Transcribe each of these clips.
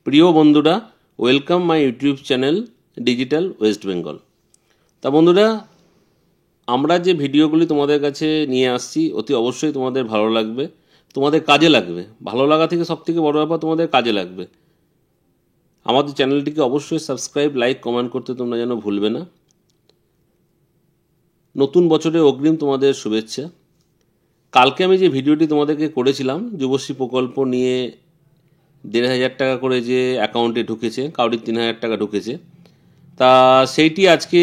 প্রিয় বন্ধুরা, welcome my YouTube channel digital West Bengal. তা বন্ধুরা, আমরা যে ভিডিওগুলি তোমাদের কাছে নিয়ে আসছি অতি অবশ্যই তোমাদের ভালো লাগবে, তোমাদের কাজে লাগবে। ভালো লাগা থেকে সবথেকে বড় ব্যাপার তোমাদের কাজে লাগবে। আমাদের চ্যানেলটিকে অবশ্যই সাবস্ক্রাইব, লাইক, কমেন্ট করতে তোমরা যেন ভুলবে না। নতুন বছরের অগ্রিম তোমাদের শুভেচ্ছা। কালকে আমি যে ভিডিওটি তোমাদেরকে করেছিলাম যুবশ্রী প্রকল্প নিয়ে, 1,500 টাকা করে যে অ্যাকাউন্টে ঢুকেছে, কাউরির 3,000 টাকা ঢুকেছে, তা সেইটি আজকে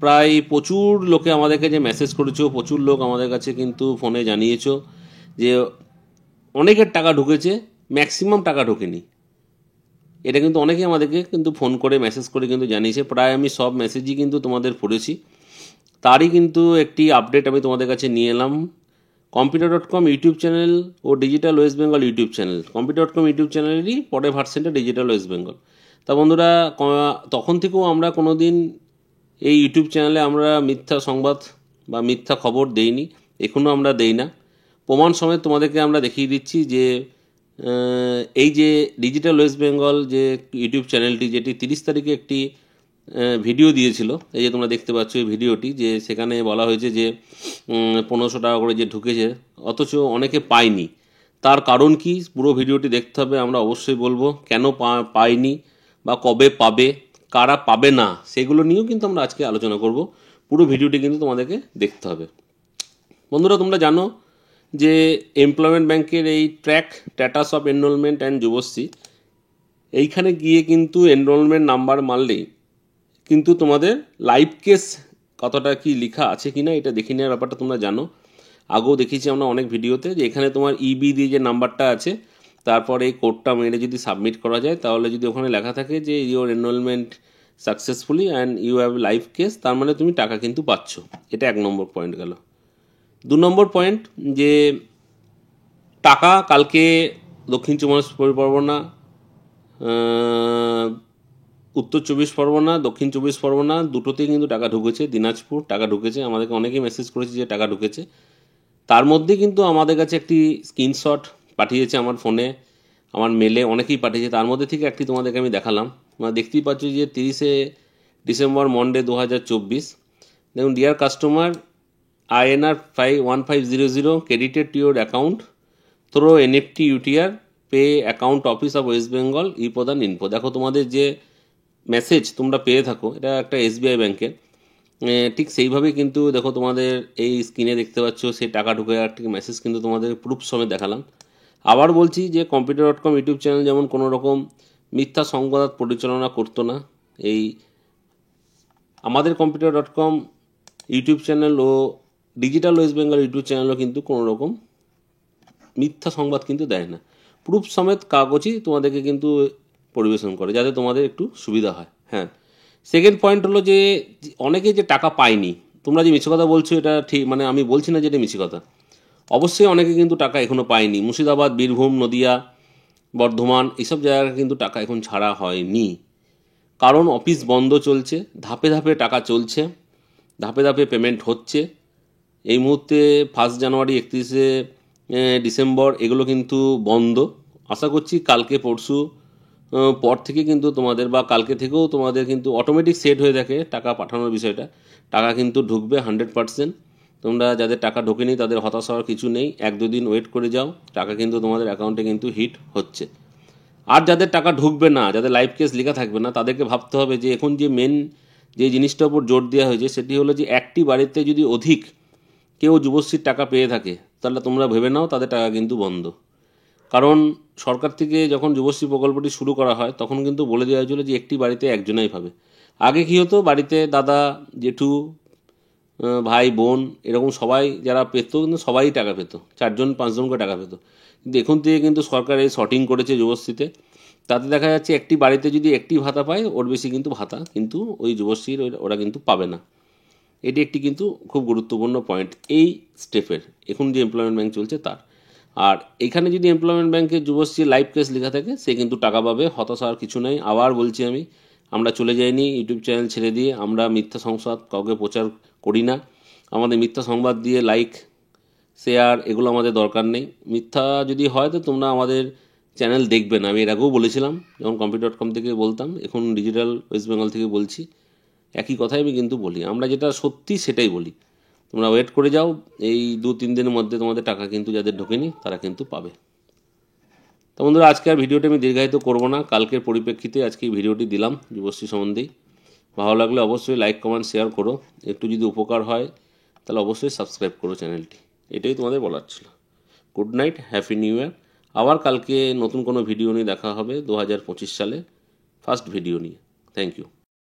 প্রায় প্রচুর লোকে আমাদেরকে যে মেসেজ করেছো, প্রচুর লোক আমাদের কাছে কিন্তু ফোনে জানিয়েছো যে অনেকের টাকা ঢুকেছে, ম্যাক্সিমাম টাকা ঢোকেনি। এটা কিন্তু অনেকে আমাদেরকে কিন্তু ফোন করে মেসেজ করে কিন্তু জানিয়েছে। প্রায় আমি সব মেসেজই কিন্তু তোমাদের পড়েছি। তারই কিন্তু একটি আপডেট আমি তোমাদের কাছে নিয়ে এলাম। কম্পিউটার.com ইউটিউব চ্যানেল ও digital West Bengal YouTube channel, computer dot com YouTube চ্যানেলেরই পরের ভার্সনটা ডিজিটাল ওয়েস্ট বেঙ্গল। তা বন্ধুরা, তখন থেকেও আমরা কোনো দিন এই ইউটিউব চ্যানেলে আমরা মিথ্যা সংবাদ বা মিথ্যা খবর দেইনি, এখনও আমরা দেই না। প্রমাণ সমেত তোমাদেরকে আমরা দেখিয়ে দিচ্ছি যে এই যে ডিজিটাল ওয়েস্ট বেঙ্গল যে ইউটিউব চ্যানেলটি, যেটি 30 তারিখে একটি ভিডিও দিয়েছিল, এই যে তোমরা দেখতে পাচ্ছ এই ভিডিওটি, যে সেখানে বলা হয়েছে যে 1500 টাকা করে যে ঢুকেছে, অথচ অনেকে পায়নি। তার কারণ কি, পুরো ভিডিওটি দেখতে হবে। আমরা অবশ্যই বলবো কেন পায়নি বা কবে পাবে, কারা পাবে না, সেগুলো নিয়েও কিন্তু আমরা আজকে আলোচনা করব। পুরো ভিডিওটি কিন্তু তোমাদেরকে দেখতে হবে। বন্ধুরা, তোমরা জানো যে এমপ্লয়মেন্ট ব্যাংকের এই track status of enrolment and Yuvashree, এইখানে গিয়ে কিন্তু এনরোলমেন্ট নাম্বার মারলেই কিন্তু তোমাদের লাইভ কেস কতটা কি লেখা আছে কিনা এটা দেখে নেওয়ার ব্যাপারটা তোমরা জানো। আগেও দেখিয়েছি আমরা অনেক ভিডিওতে যে এখানে তোমার ইবি দিয়ে যে নাম্বারটা আছে, তারপরে এই কোডটা মেরে যদি সাবমিট করা যায়, তাহলে যদি ওখানে লেখা থাকে যে your enrolment successfully and you have live case, তার মানে তুমি টাকা কিন্তু পাচ্ছ। এটা 1 নম্বর পয়েন্ট গেল। 2 নম্বর পয়েন্ট, যে টাকা কালকে দক্ষিণ 24 পরগনা, উত্তর 24 পরগনা, দক্ষিণ 24 পরগনা দুটোতেই কিন্তু টাকা ঢুকেছে। দিনাজপুর টাকা ঢুকেছে, আমাদেরকে অনেকেই মেসেজ করেছে যে টাকা ঢুকেছে। তার মধ্যে কিন্তু আমাদের কাছে একটি স্ক্রিনশট পাঠিয়েছে আমার ফোনে, আমার মেলে অনেকেই পাঠিয়েছে। তার মধ্যে থেকে একটি তোমাদেরকে আমি দেখালাম। তোমরা দেখতেই পাচ্ছ যে 30শে ডিসেম্বর মন্ডে 2024। দেখুন, dear customer, INR 1500 credited to your account through NFT UTR pay account office of West Bengal e প্রদান ইনফো। দেখো, তোমাদের যে মেসেজ তোমরা পেয়ে থাকো, এটা একটা SBI ব্যাংকের, ঠিক সেইভাবেই কিন্তু দেখো তোমাদের এই স্ক্রিনে দেখতে পাচ্ছ সেই টাকা ঢুকে একটা মেসেজ কিন্তু তোমাদের প্রুফ সমেত দেখালাম। আবার বলছি যে কম্পিউটার.com ইউটিউব চ্যানেল যেমন কোনো রকম মিথ্যা সংবাদ পরিচালনা করতো না, এই আমাদের কম্পিউটার.com ইউটিউব চ্যানেল ও ডিজিটাল ওয়েস্ট বেঙ্গল ইউটিউব চ্যানেলও কিন্তু কোনো রকম মিথ্যা সংবাদ কিন্তু দেয় না। প্রুফ সমেত কাগজই তোমাদেরকে কিন্তু পরিবেশন করে, যাতে তোমাদের একটু সুবিধা হয়। হ্যাঁ, সেকেন্ড পয়েন্ট হলো যে অনেকে যে টাকা পায়নি, তোমরা যে মিছে কথা বলছো এটা ঠিক, মানে আমি বলছি না যে এটা মিছে কথা, অবশ্যই অনেকে কিন্তু টাকা এখনও পায়নি। মুর্শিদাবাদ, বীরভূম, নদিয়া, বর্ধমান এইসব জায়গায় কিন্তু টাকা এখন ছাড়া হয়নি, কারণ অফিস বন্ধ চলছে, ধাপে ধাপে টাকা চলছে, ধাপে ধাপে পেমেন্ট হচ্ছে। এই মুহূর্তে 1 জানুয়ারি, 31শে ডিসেম্বর এগুলো কিন্তু বন্ধ। আশা করছি কালকে পরশু পর থেকে কিন্তু তোমাদের, বা কালকে থেকেও তোমাদের কিন্তু অটোমেটিক সেট হয়ে থাকে টাকা পাঠানোর বিষয়টা। টাকা কিন্তু ঢুকবে 100%। তোমরা যাদের টাকা ঢোকেনি তাদের হতাশ হওয়ার কিছু নেই, 1-2 দিন ওয়েট করে যাও, টাকা কিন্তু তোমাদের অ্যাকাউন্টে কিন্তু হিট হচ্ছে। আর যাদের টাকা ঢুকবে না, যাদের লাইভ কেস লেখা থাকবে না, তাদেরকে ভাবতে হবে যে এখন যে মেন যে জিনিসটার উপর জোর দেওয়া হয়েছে সেটি হলো যে একটি বাড়িতে যদি অধিক কেউ যুবশ্রীর টাকা পেয়ে থাকে, তাহলে তোমরা ভেবে নাও তাদের টাকা কিন্তু বন্ধ। কারণ সরকার থেকে যখন যুবশ্রী প্রকল্পটি শুরু করা হয় তখন কিন্তু বলে দেওয়া হয়েছিল যে একটি বাড়িতে একজনাই পাবে। আগে কী হতো, বাড়িতে দাদা, জেঠু, ভাই, বোন এরকম সবাই যারা পেতো, কিন্তু সবাই টাকা পেতো, 4-5 জন করে টাকা পেতো। কিন্তু এখন থেকে কিন্তু সরকার এই শর্টিং করেছে যুবশ্রীতে, তাতে দেখা যাচ্ছে একটি বাড়িতে যদি একটি ভাতা পায়, ওর বেশি কিন্তু ভাতা কিন্তু ওই যুবশ্রীর ওরা কিন্তু পাবে না। এটি একটি কিন্তু খুব গুরুত্বপূর্ণ পয়েন্ট এই স্টেপের, এখন যে এমপ্লয়মেন্ট ব্যাংক চলছে তার। আর এখানে যদি এমপ্লয়মেন্ট ব্যাংকে যুবশ্রী লাইভ কেস লেখা থাকে, সে কিন্তু টাকা পাবে, হতাশ হওয়ার কিছু নেই। আবার বলছি, আমরা চলে যাইনি ইউটিউব চ্যানেল ছেড়ে দিয়ে, আমরা মিথ্যা সংবাদ কাউকে প্রচার করি না। আমাদের মিথ্যা সংবাদ দিয়ে লাইক, শেয়ার এগুলো আমাদের দরকার নেই। মিথ্যা যদি হয় তো তোমরা আমাদের চ্যানেল দেখবে না। আমি এর আগেও বলেছিলাম, যখন কম্পিউটার.com থেকে বলতাম, এখন ডিজিটাল ওয়েস্ট বেঙ্গল থেকে বলছি, একই কথাই আমি কিন্তু বলি। আমরা যেটা সত্যি সেটাই বলি। তোমরা ওয়েট করে যাও, এই 2-3 দিনের মধ্যে তোমাদের টাকা কিন্তু যাদের ঢোকেনি তারা কিন্তু পাবে। তো বন্ধুরা, আজকে আর ভিডিওটি আমি দীর্ঘায়িত করবো না। কালকের পরিপ্রেক্ষিতে আজকে এই ভিডিওটি দিলাম যুবশ্রী সম্বন্ধেই। ভালো লাগলে অবশ্যই লাইক, কমেন্ট, শেয়ার করো। একটু যদি উপকার হয় তাহলে অবশ্যই সাবস্ক্রাইব করো চ্যানেলটি। এটাই তোমাদের বলার ছিল। Good night, happy new year. আবার কালকে নতুন কোনো ভিডিও নিয়ে দেখা হবে 2025 সালে ফার্স্ট ভিডিও নিয়ে। Thank you.